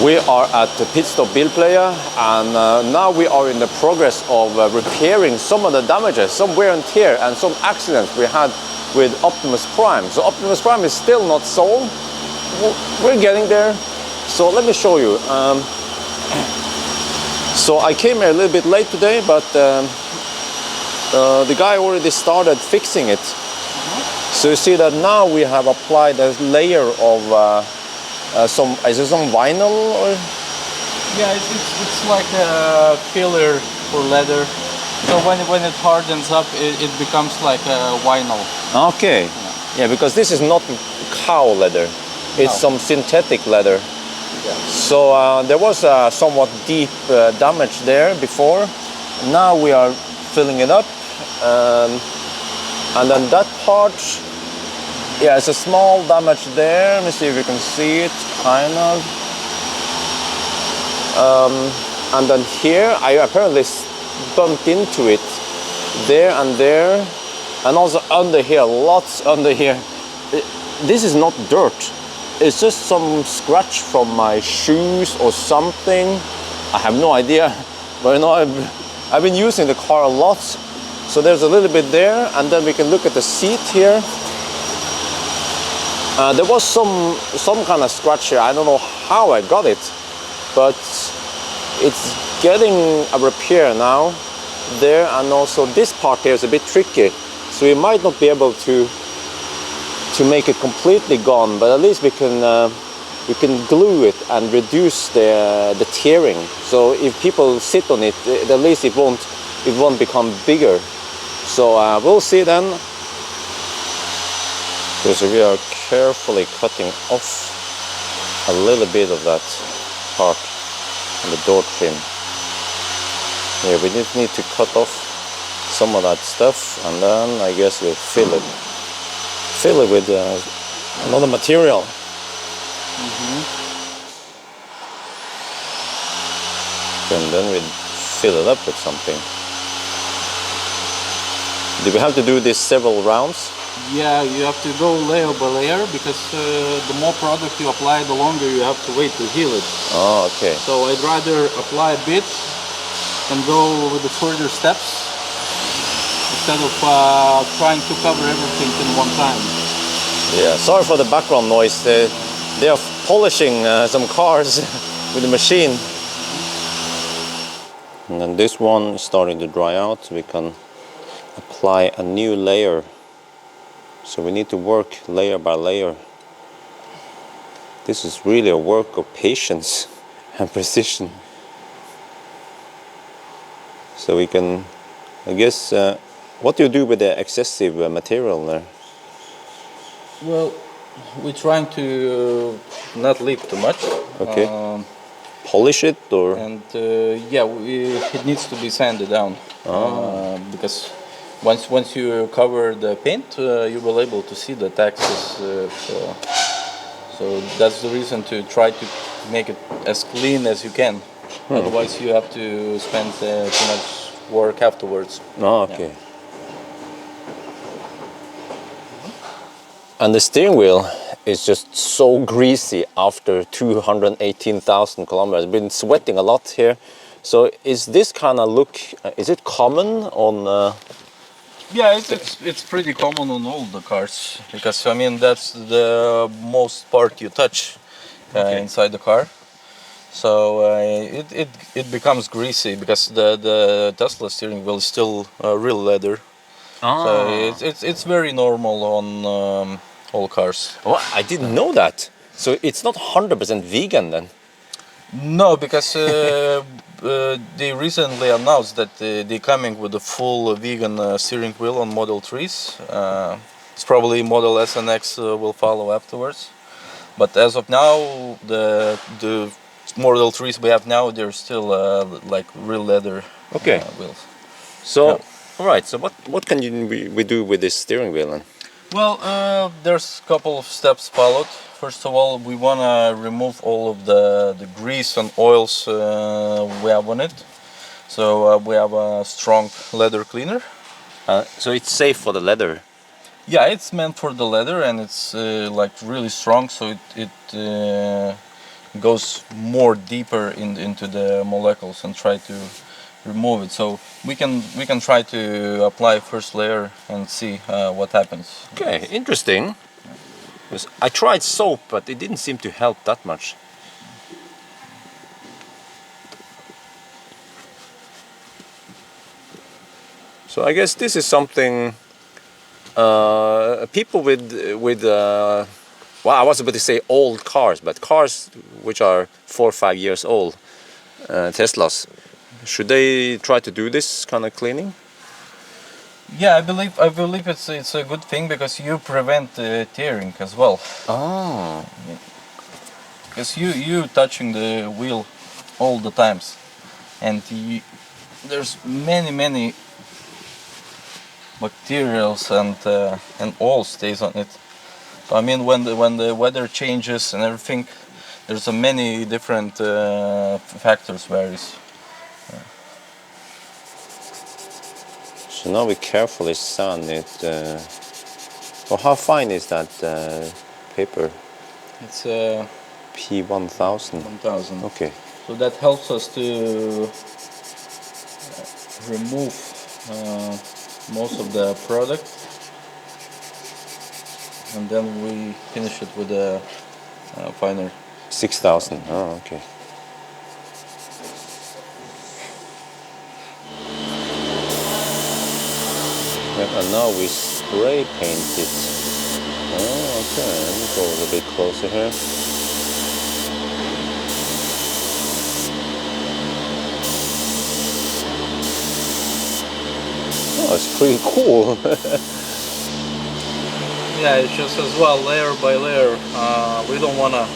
We are at the Pit Stop Bilplayer, and now we are in the progress of repairing some of the damages, some wear and tear and some accidents we had with Optimus Prime. So Optimus Prime is still not sold. We're getting there. So let me show you. So I came here a little bit late today, but the guy already started fixing it. So you see that now we have applied a layer of is it some vinyl or? Yeah, it's like a filler for leather. So when it hardens up, it becomes like a vinyl. Okay. Yeah, because this is not cow leather. It's some synthetic leather. Yeah. So there was a somewhat deep damage there before. Now we are filling it up. And then that part, yeah, it's a small damage there. Let me see if you can see it, kind of. And then here, I apparently bumped into it there, and also under here, lots under here. This is not dirt. It's just some scratch from my shoes or something. I have no idea, but you know, I've been using the car a lot, so there's a little bit there, and then we can look at the seat here. There was some kind of scratch here. I don't know how I got it, but it's getting a repair now there, and also this part here is a bit tricky, so we might not be able to make it completely gone, but at least we can glue it and reduce the tearing. So if people sit on it, at least it won't become bigger. So we'll see then. So we are carefully cutting off a little bit of that part on the door trim. Yeah, we just need to cut off some of that stuff, and then I guess we'll fill it with another material. And then we fill it up with something. Do we have to do this several rounds? Yeah, you have to go layer by layer, because the more product you apply, the longer you have to wait to heal it. Oh, okay. So I'd rather apply a bit and go with the further steps instead of trying to cover everything in one time. Yeah, sorry for the background noise. They are polishing some cars with the machine. And then this one is starting to dry out, so we can apply a new layer. So we need to work layer by layer. This is really a work of patience and precision. So we can, I guess, what do you do with the excessive material there? Well, we're trying to not leave too much. Okay. Polish it, or? And yeah, it needs to be sanded down. Because once you cover the paint, you will able to see the textures. So that's the reason to try to make it as clean as you can. Otherwise, you have to spend too much work afterwards. Oh, okay. Yeah. And the steering wheel is just so greasy after 218,000 kilometers. I've been sweating a lot here. So is this kind of look, is it common on... Yeah, it's pretty common on all the cars, because I mean that's the most part you touch inside the car. So it becomes greasy, because the Tesla steering wheel is still real leather. So it's very normal on all cars. Oh, I didn't know that. So it's not 100% vegan then? No, because they recently announced that they're coming with a full vegan steering wheel on Model 3s. It's probably Model S and X will follow afterwards. But as of now, the Model 3s we have now, they're still like real leather wheels. So, yeah. All right. So what can we do with this steering wheel then? Well, there's a couple of steps followed. First of all, we want to remove all of the grease and oils we have on it. So we have a strong leather cleaner. So it's safe for the leather? Yeah, it's meant for the leather, and it's like really strong, so it goes more deeper into the molecules and try to remove it. So we can try to apply first layer and see what happens. Okay, interesting. Because I tried soap, but it didn't seem to help that much. So I guess this is something people with well, I was about to say old cars, but cars which are 4 or 5 years old, Teslas, should they try to do this kind of cleaning? Yeah, I believe it's a good thing because you prevent tearing as well. Oh. Because you touching the wheel all the times, and there's many materials and oil stays on it. So I mean, when the weather changes and everything, there's many different factors varies. So now we carefully sand it. Well, how fine is that paper? It's P1000. 1000. Okay. So that helps us to remove most of the product, and then we finish it with a finer. 6000. Oh, okay. Yeah, and now we spray paint it. Oh, okay. Let me go a little bit closer here. Oh, it's pretty cool. Yeah, it's just as well layer by layer. We don't want to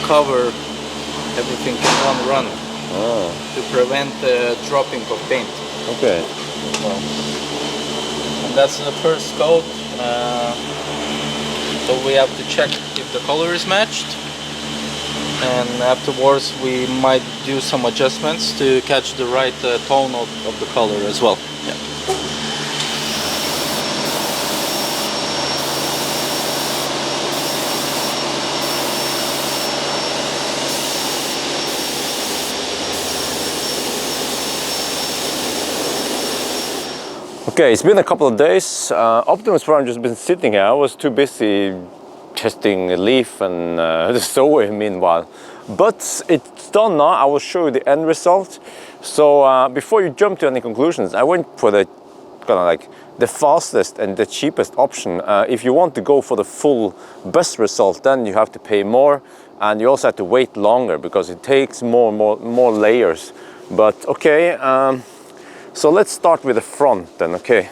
cover everything in one run to prevent the dropping of paint. Okay. And that's the first coat. So we have to check if the color is matched, and afterwards we might do some adjustments to catch the right tone of the color as well. Yeah. Okay, it's been a couple of days. Optimus Prime just been sitting here. I was too busy testing a leaf and the soy meanwhile. But it's done now. I will show you the end result. So before you jump to any conclusions, I went for the kind of like the fastest and the cheapest option. If you want to go for the full best result, then you have to pay more, and you also have to wait longer because it takes more layers. But okay. So let's start with the front then, okay.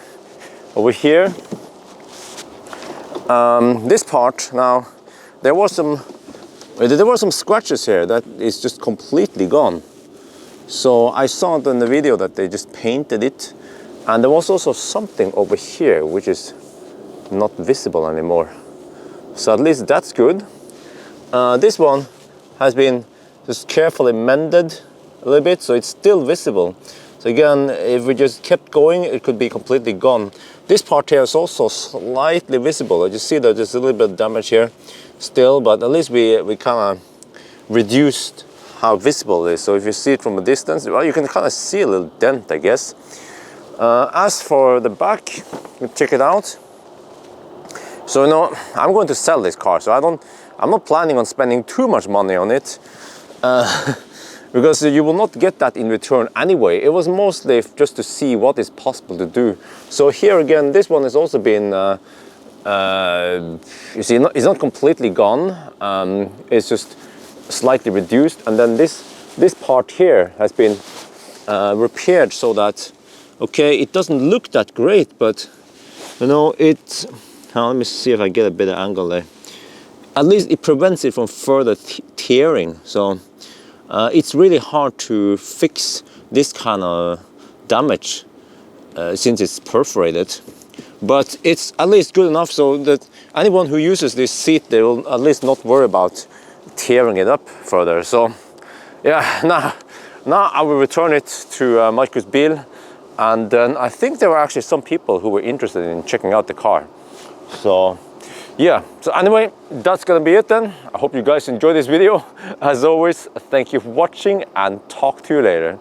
Over here, this part now, there were some scratches here that is just completely gone. So I saw it in the video that they just painted it, and there was also something over here which is not visible anymore. So at least that's good. This one has been just carefully mended a little bit, so it's still visible. So again, if we just kept going, it could be completely gone. This part here is also slightly visible. I just see that there's a little bit of damage here still, but at least we kind of reduced how visible it is. So if you see it from a distance, well, you can kind of see a little dent, I guess. As for the back, we check it out. So you know, I'm going to sell this car, so I'm not planning on spending too much money on it. Because you will not get that in return anyway. It was mostly just to see what is possible to do. So here again, this one has also been, you see, it's not completely gone. It's just slightly reduced. And then this part here has been repaired so that, okay, it doesn't look that great, but you know, let me see if I get a better angle there. At least it prevents it from further tearing. So it's really hard to fix this kind of damage since it's perforated, but it's at least good enough so that anyone who uses this seat, they will at least not worry about tearing it up further. So yeah, now I will return it to Marcus Bil, and then I think there were actually some people who were interested in checking out the car. So Yeah, so anyway, that's gonna be it then. I hope you guys enjoyed this video. As always, thank you for watching and talk to you later.